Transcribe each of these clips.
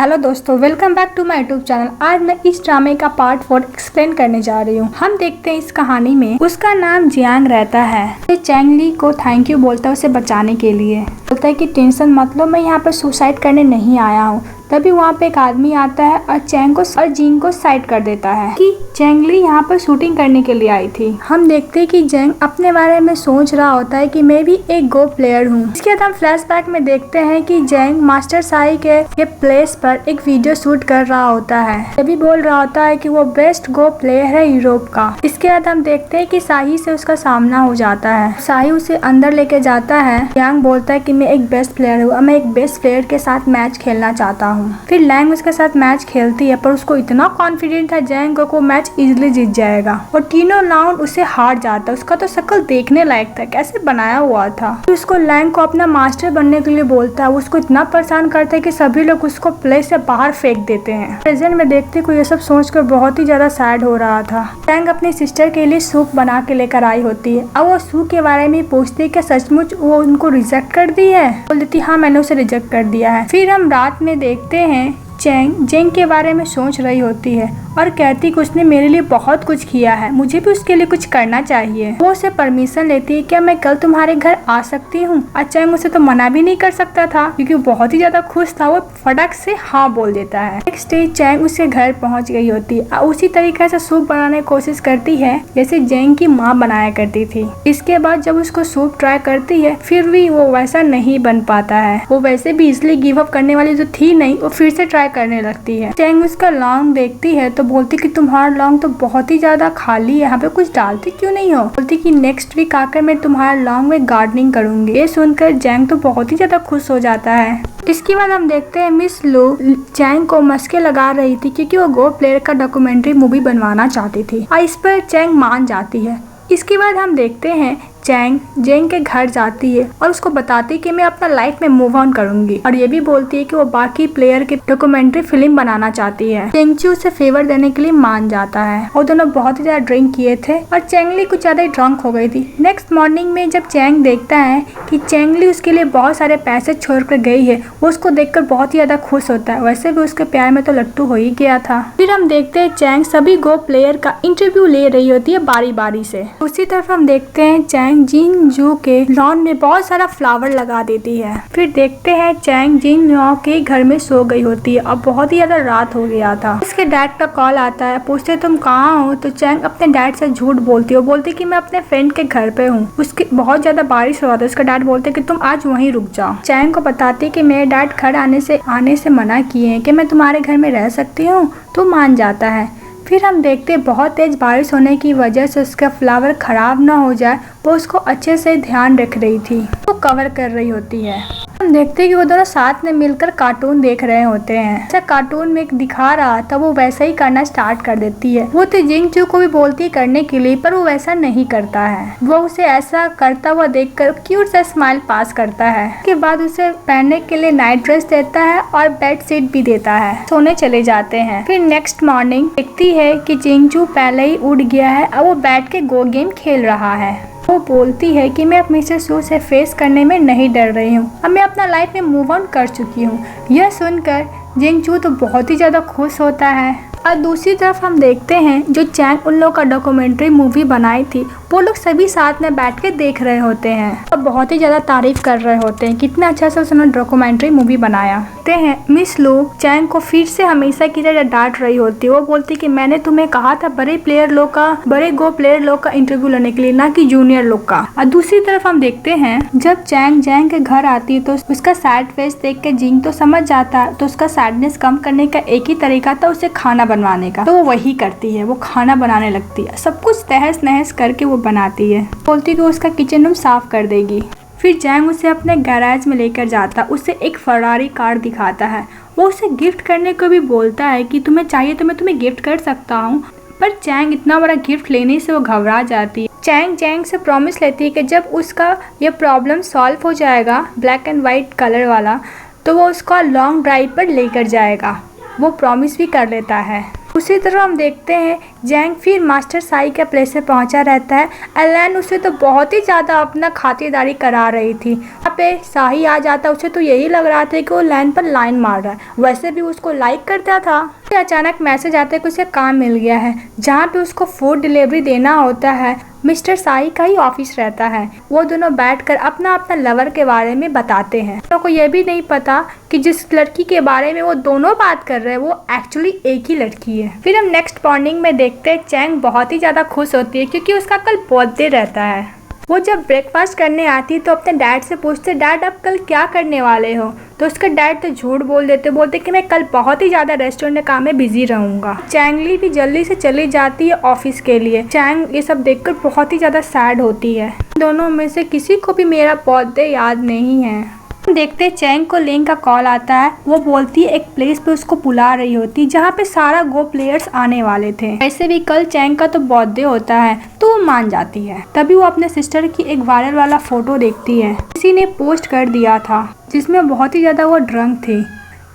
Hello दोस्तों, welcome back to my YouTube channel. आज मैं इस ड्रामे का पार्ट 4 एक्सप्लेन करने जा रही हूँ। हम देखते हैं इस कहानी में उसका नाम जियांग रहता है। चैंग ली को थैंक यू बोलता है उसे बचाने के लिए। बोलता है कि टेंशन मत लो, मैं यहाँ पर सुसाइड करने नहीं आया हूँ। तभी वहाँ पे एक आदमी आता है और चैंग को और जिंग को साइड कर देता है कि चैंग ली यहाँ पर शूटिंग करने के लिए आई थी। हम देखते हैं कि जैंग अपने बारे में सोच रहा होता है कि मैं भी एक गो प्लेयर हूँ। इसके बाद हम फ्लैशबैक में देखते हैं कि जैंग मास्टर साई के प्लेस पर एक वीडियो शूट कर रहा होता है। तभी बोल रहा होता है कि वो बेस्ट गो प्लेयर है यूरोप का। इसके बाद हम देखते हैं कि साही से उसका सामना हो जाता है। साही उसे अंदर लेके जाता है। जियांग बोलता है कि मैं एक बेस्ट प्लेयर हूँ, मैं एक बेस्ट प्लेयर के साथ मैच खेलना चाहता हूँ। फिर लैंग उसके साथ मैच खेलती है, पर उसको इतना कॉन्फिडेंट था जैंग को मैच इजीली जीत जाएगा और तीनों राउंड उसे हार जाता। उसका तो शक्ल देखने लायक था, कैसे बनाया हुआ था। फिर उसको लैंग को अपना मास्टर बनने के लिए बोलता है। उसको इतना परेशान करता है कि सभी लोग उसको प्ले से बाहर फेंक देते हैं। प्रेजेंट में देखते को ये सब सोचकर बहुत ही ज्यादा सैड हो रहा था। लैंग अपनी सिस्टर के लिए सूप बना के लेकर आई होती है। अब वो सूप के बारे में पूछती है कि सचमुच वो उनको रिजेक्ट कर दी है। बोल देती हाँ, मैंने उसे रिजेक्ट कर दिया है। फिर हम रात में देखते हैं चैंग जेंग के बारे में सोच रही होती है और कहती कि उसने मेरे लिए बहुत कुछ किया है, मुझे भी उसके लिए कुछ करना चाहिए। वो उसे परमिशन लेती है, क्या मैं कल तुम्हारे घर आ सकती हूँ? चैंग उसे तो मना भी नहीं कर सकता था क्योंकि वो बहुत ही ज्यादा खुश था। वो फटक से हाँ बोल देता है। नेक्स्ट डे चैंग उसके घर पहुँच गई होती है और उसी तरीके से सूप बनाने की कोशिश करती है जैसे जेंग की माँ बनाया करती थी। इसके बाद जब उसको सूप ट्राई करती है फिर भी वो वैसा नहीं बन पाता है। वो वैसे भी इसलिए गिव अप करने वाली जो थी नहीं, वो फिर से ट्राई करने लगती है। चैंग उसका लॉन्ग देखती है तो बोलती कि तुम्हारा लॉन्ग तो बहुत ही ज्यादा खाली है, यहाँ पे कुछ डालती क्यों नहीं हो? बोलती कि नेक्स्ट वीक आकर मैं तुम्हारा लॉन्ग में गार्डनिंग करूंगी। ये सुनकर जैंग तो बहुत ही ज्यादा खुश हो जाता है। इसके बाद हम देखते हैं मिस लू चैंग को मस्के लगा रही थी क्योंकि वो गो प्लेयर का डॉक्यूमेंट्री मूवी बनवाना चाहती थी और इस पर चैंग मान जाती है। इसके बाद हम देखते हैं चैंग जेंग के घर जाती है और उसको बताती है कि मैं अपना लाइफ में मूव ऑन करूंगी और ये भी बोलती है कि वो बाकी प्लेयर की डॉक्यूमेंट्री फिल्म बनाना चाहती है। चेंगचू उसे फेवर देने के लिए मान जाता है और दोनों बहुत ही ज्यादा ड्रिंक किए थे और चैंगली कुछ ज्यादा ही ड्रंक हो गई थी। नेक्स्ट मॉर्निंग में जब चैंग देखता है कि चैंगली उसके लिए बहुत सारे पैसे छोड़कर गई है, वो उसको देखकर बहुत ही ज्यादा खुश होता है। वैसे भी उसके प्यार में तो लट्टू हो ही गया था। फिर हम देखते हैं चैंग सभी गो प्लेयर का इंटरव्यू ले रही होती है बारी बारी से। उसी तरफ हम देखते हैं चैंग जिन जू के लॉन में बहुत सारा फ्लावर लगा देती है। फिर देखते हैं चैंग जिन जू के घर में सो गई होती है और बहुत ही ज्यादा रात हो गया था। उसके डैड का कॉल आता है, पूछते तुम कहाँ हो? तो चैंग अपने डैड से झूठ बोलती है। बोलती कि मैं अपने फ्रेंड के घर पे हूँ। उसकी बहुत ज्यादा बारिश हो रहा था। उसका डैड बोलते कि तुम आज वहीं रुक जाओ। चैंग को बताती कि मेरे डैड घर आने से मना किए हैं कि मैं तुम्हारे घर में रह सकती हूँ। तो मान जाता है। फिर हम देखते बहुत तेज बारिश होने की वजह से उसका फ्लावर खराब ना हो जाए, वो उसको अच्छे से ध्यान रख रही थी, वो कवर कर रही होती है। हम देखते हैं कि वो दोनों साथ में मिलकर कार्टून देख रहे होते हैं। जैसा कार्टून में दिखा रहा था वो वैसा ही करना स्टार्ट कर देती है। वो तो जिंगचू को भी बोलती करने के लिए, पर वो वैसा नहीं करता है। वो उसे ऐसा करता हुआ देखकर क्यूट सा स्माइल पास करता है। उसके बाद उसे पहनने के लिए नाइट ड्रेस देता है और बेड शीट भी देता है। सोने चले जाते हैं। फिर नेक्स्ट मॉर्निंग देखती है कि जिंगचू पहले ही उठ गया है और वो बैठ के गो गेम खेल रहा है। वो बोलती है कि मैं मिस्टर सू से फेस करने में नहीं डर रही हूँ, अब मैं अपना लाइफ में मूव ऑन कर चुकी हूँ। यह सुनकर जिंगचू तो बहुत ही ज्यादा खुश होता है। और दूसरी तरफ हम देखते हैं जो चैंग उन लोगों का डॉक्यूमेंट्री मूवी बनाई थी, वो लोग सभी साथ में बैठ के देख रहे होते हैं और बहुत ही ज्यादा तारीफ कर रहे होते हैं कितना अच्छा से उसने डॉक्यूमेंट्री मूवी बनाया। देखते हैं मिस लू चैंग को फिर से हमेशा की तरह डांट रही होती है। वो बोलती कि मैंने तुम्हें कहा था बड़े गो प्लेयर लोग का इंटरव्यू लेने के लिए, ना कि जूनियर लोग का। और दूसरी तरफ हम देखते हैं जब चैंग के घर आती है तो उसका सैड फेस देख के जिंग तो समझ जाता है। तो उसका सैडनेस कम करने का एक ही तरीका था उसे खाना बनवाने का। तो वो वही करती है, वो खाना बनाने लगती है। सब कुछ तहस नहस करके वो बनाती है। बोलती कि उसका किचन रूम साफ कर देगी। फिर जैंग उसे अपने गैराज में लेकर जाता, उसे एक फरारी कार दिखाता है। वो उसे गिफ्ट करने को भी बोलता है कि तुम्हें चाहिए तो मैं तुम्हें गिफ्ट कर सकता हूँ, पर चैंग इतना बड़ा गिफ्ट लेने से वो घबरा जाती है। चैंग से प्रॉमिस लेती है कि जब उसका ये प्रॉब्लम सॉल्व हो जाएगा ब्लैक एंड वाइट कलर वाला, तो वो उसका लॉन्ग ड्राइव पर लेकर जाएगा। वो प्रॉमिस भी कर लेता है। उसी तरह हम देखते हैं जैंग फिर मास्टर साई के प्लेस पे पहुंचा रहता है। एलन उसे तो बहुत ही ज्यादा अपना खातिरदारी करा रही थी। यहाँ पे साही आ जाता, उसे तो यही लग रहा था कि वो लाइन पर लाइन मार रहा है, वैसे भी उसको लाइक करता था। फिर अचानक मैसेज आता है कि उसे काम मिल गया है, जहाँ पे उसको फूड डिलीवरी देना होता है। मिस्टर साई का ही ऑफिस रहता है। वो दोनों बैठकर अपना अपना लवर के बारे में बताते हैं। तो को ये भी नहीं पता कि जिस लड़की के बारे में वो दोनों बात कर रहे हैं वो एक्चुअली एक ही लड़की है। फिर हम नेक्स्ट मॉर्निंग में देखते हैं चैंग बहुत ही ज्यादा खुश होती है क्योंकि उसका कल बर्थडे रहता है। वो जब ब्रेकफास्ट करने आती तो अपने डैड से पूछते, डैड आप कल क्या करने वाले हो? तो उसका डैड तो झूठ बोल देते, बोलते कि मैं कल बहुत ही ज्यादा रेस्टोरेंट के काम में बिजी रहूंगा। चैंगली भी जल्दी से चली जाती है ऑफिस के लिए। चैंग ये सब देखकर बहुत ही ज्यादा सैड होती है। दोनों में से किसी को भी मेरा बर्थडे याद नहीं है। देखते चैंग को लिंग का कॉल आता है। वो बोलती है एक प्लेस पे उसको बुला रही होती जहाँ पे सारा गो प्लेयर्स आने वाले थे। वैसे भी कल चैंग का तो बर्थडे होता है तो वो मान जाती है। तभी वो अपने सिस्टर की एक वायरल वाला फोटो देखती है, किसी ने पोस्ट कर दिया था जिसमें बहुत ही ज्यादा वो ड्रंक थी।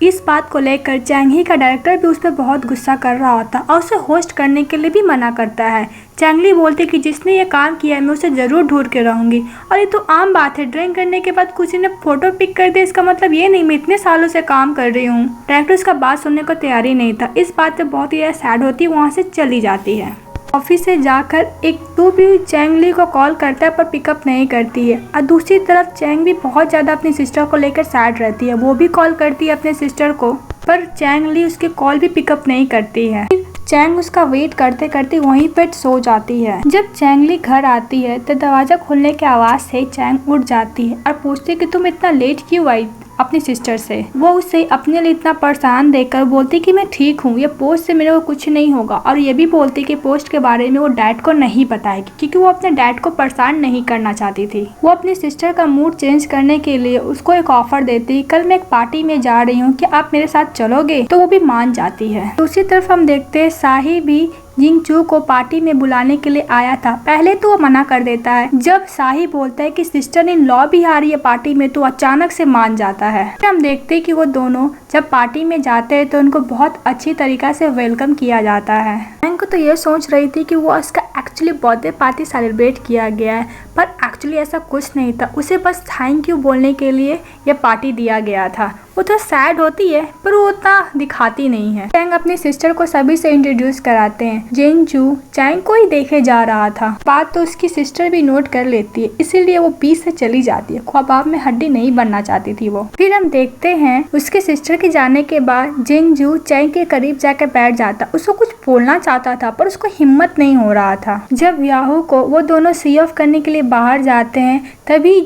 इस बात को लेकर चैंगली का डायरेक्टर भी उस पर बहुत गुस्सा कर रहा होता और उसे होस्ट करने के लिए भी मना करता है। चैंगली बोलती कि जिसने ये काम किया है मैं उसे जरूर ढूंढ के रहूंगी। और ये तो आम बात है, ड्रिंक करने के बाद किसी ने फोटो पिक कर दिया, इसका मतलब ये नहीं मैं इतने सालों से काम कर रही हूँ। डायरेक्टर उसका बात सुनने को तैयार ही नहीं था। इस बात पे बहुत ही सैड होती है, वहाँ से चली जाती है। ऑफिस से जाकर एक तो भी चैंगली को कॉल करता है पर पिकअप नहीं करती है। और दूसरी तरफ चैंग भी बहुत ज़्यादा अपनी सिस्टर को लेकर सैड रहती है। वो भी कॉल करती है अपने सिस्टर को पर चैंगली उसके कॉल भी पिकअप नहीं करती है। चैंग उसका वेट करते करते वहीं पर सो जाती है। जब चैंगली घर आती है तो दरवाजा खोलने की आवाज़ से चैंग उठ जाती है और पूछती है कि तुम इतना लेट क्यों आई अपनी सिस्टर से। वो उसे अपने लिए इतना परेशान देखकर बोलती कि मैं ठीक हूँ, ये पोस्ट से मेरे को कुछ नहीं होगा। और ये भी बोलती कि पोस्ट के बारे में वो डैड को नहीं बताएगी क्योंकि वो अपने डैड को परेशान नहीं करना चाहती थी। वो अपनी सिस्टर का मूड चेंज करने के लिए उसको एक ऑफर देती, कल मैं एक पार्टी में जा रही हूँ, क्या आप मेरे साथ चलोगे? तो वो भी मान जाती है। दूसरी तरफ हम देखते हैं साही भी जिंग चू को पार्टी में बुलाने के लिए आया था। पहले तो वो मना कर देता है। जब साही बोलता है कि सिस्टर इन लॉ भी आ रही है पार्टी में तो अचानक से मान जाता है। हम देखते हैं कि वो दोनों जब पार्टी में जाते हैं तो उनको बहुत अच्छी तरीका से वेलकम किया जाता है। चैंग को तो ये सोच रही थी कि वो उसका एक्चुअली बर्थडे पार्टी सेलिब्रेट किया गया है पर एक्चुअली ऐसा कुछ नहीं था। उसे बस थैंक यू बोलने के लिए यह पार्टी दिया गया था। वो तो सैड होती है पर वो उतना दिखाती नहीं है। चैंग अपनी सिस्टर को सभी से इंट्रोड्यूस कराते हैं। जिंग चू चैंग को ही देखे जा रहा था। बात तो उसकी सिस्टर भी नोट कर लेती है, इसीलिए वो बीच से चली जाती है। ख्वाब में हड्डी नहीं बनना चाहती थी वो। फिर हम देखते हैं उसके सिस्टर के जाने के बाद जिंग चू चैंग के करीब जाकर बैठ जाता। उसको कुछ बोलना चाहता था पर उसको हिम्मत नहीं हो रहा था। जब याहू को वो दोनों सी ऑफ करने के लिए बाहर जाते हैं तभी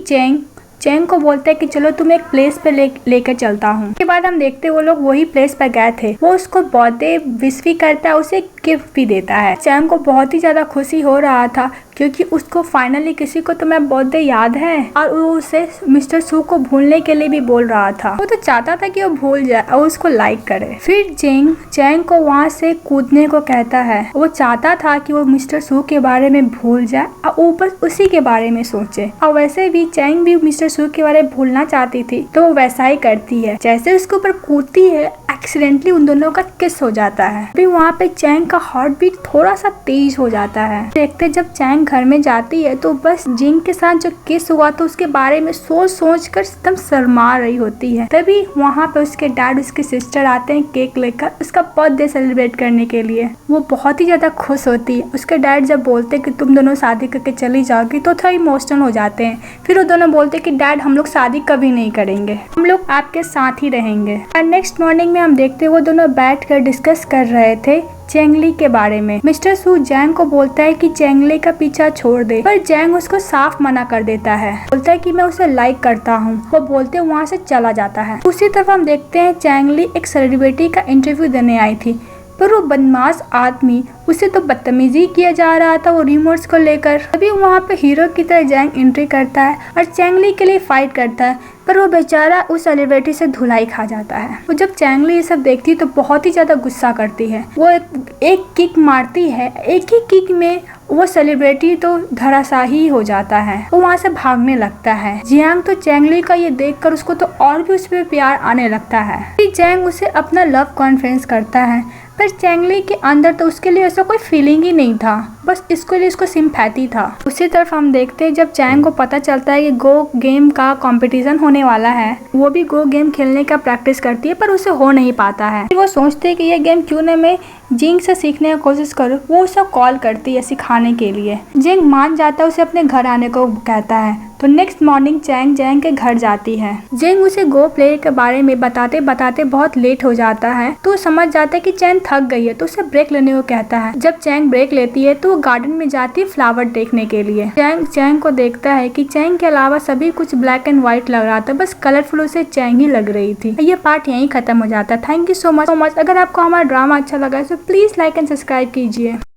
चैंग को बोलता है कि चलो तुम एक प्लेस पे लेकर चलता हूँ। उसके बाद हम देखते हैं वो लोग वही प्लेस पर गए थे। वो उसको बर्थडे विश भी करता है, उसे गिफ्ट भी देता है। चैंग को बहुत ही ज्यादा खुशी हो रहा था क्योंकि उसको फाइनली किसी को तो मैं बर्थडे याद है और वो उसे मिस्टर सू को भूलने के लिए भी बोल रहा था। वो तो चाहता था कि वो भूल जाए और उसको लाइक करे। फिर चैंग को वहाँ से कूदने को कहता है। वो चाहता था कि वो मिस्टर सू के बारे में भूल जाए और ऊपर उसी के बारे में सोचे। और वैसे भी चैंग भी मिस्टर सू के बारे में भूलना चाहती थी तो वो वैसा ही करती है। जैसे उसके ऊपर कूदती है एक्सीडेंटली उन दोनों का किस हो जाता है। फिर वहाँ पे चैंग का हार्ट बीट थोड़ा सा तेज हो जाता है। देखते जब चैंग घर में जाती है तो बस जिंग के साथ जो किस हुआ तो उसके बारे में सोच कर एकदम शर्मा रही होती है। तभी वहाँ पे उसके डैड उसके सिस्टर आते हैं केक लेकर उसका बर्थडे सेलिब्रेट करने के लिए। वो बहुत ही ज्यादा खुश होती है। उसके डैड जब बोलते कि तुम दोनों शादी करके चली जाओगी तो थोड़ा इमोशनल हो जाते हैं। फिर वो दोनों बोलते कि डैड हम लोग शादी कभी नहीं करेंगे, हम लोग आपके साथ ही रहेंगे। और नेक्स्ट मॉर्निंग में हम देखते वो दोनों बैठ कर डिस्कस कर रहे थे चैंगली के बारे में। मिस्टर सू जैंग को बोलता है कि चैंगली का पीछा छोड़ दे पर जैंग उसको साफ मना कर देता है। बोलता है कि मैं उसे लाइक करता हूँ। वो बोलते वहाँ से चला जाता है। उसी तरफ हम देखते हैं चैंगली एक सेलिब्रिटी का इंटरव्यू देने आई थी पर वो बदमाश आदमी उसे तो बदतमीजी किया जा रहा था वो रिमोट्स को लेकर। तभी वहाँ पे हीरो की तरह जैंग एंट्री करता है और चैंगली के लिए फाइट करता है पर वो बेचारा उस सेलिब्रिटी से धुलाई खा जाता है। वो जब चैंगली ये सब देखती है तो बहुत ही ज्यादा गुस्सा करती है। वो एक किक मारती है, एक ही किक में वो सेलिब्रिटी तो धराशाही हो जाता है। वो वहाँ से भागने लगता है। जियांग तो चैंगली का ये देखकर उसको तो और भी उस पर प्यार आने लगता है। फिर जैंग उसे अपना लव कॉन्फिडेंस करता है पर पर चैंगली के अंदर तो उसके लिए ऐसा कोई फीलिंग ही नहीं था, बस इसके लिए इसको सिंपैथी था। उसी तरफ हम देखते हैं जब चैंग को पता चलता है कि गो गेम का कंपटीशन होने वाला है, वो भी गो गेम खेलने का प्रैक्टिस करती है पर उसे हो नहीं पाता है। फिर वो सोचते है कि ये गेम क्यों न मैं जिंग से सीखने की कोशिश करूँ। वो उसे कॉल करती है सिखाने के लिए। जिंग मान जाता है, उसे अपने घर आने को कहता है। तो नेक्स्ट मॉर्निंग चैंग के घर जाती है। जिंग उसे गो प्ले के बारे में बताते बताते बहुत लेट हो जाता है, तो समझ जाता है कि चैंग थक गई है, तो उसे ब्रेक लेने को कहता है। जब चैंग ब्रेक लेती है तो वो गार्डन में जाती है फ्लावर देखने के लिए। चैंग को देखता है कि चैंग के अलावा सभी कुछ ब्लैक एंड व्हाइट लग रहा था, बस कलरफुल उसे चैंग ही लग रही थी। ये पार्ट यहीं खत्म हो जाता है। Thank you so much. अगर आपको हमारा ड्रामा अच्छा लगा तो प्लीज लाइक एंड सब्सक्राइब कीजिए।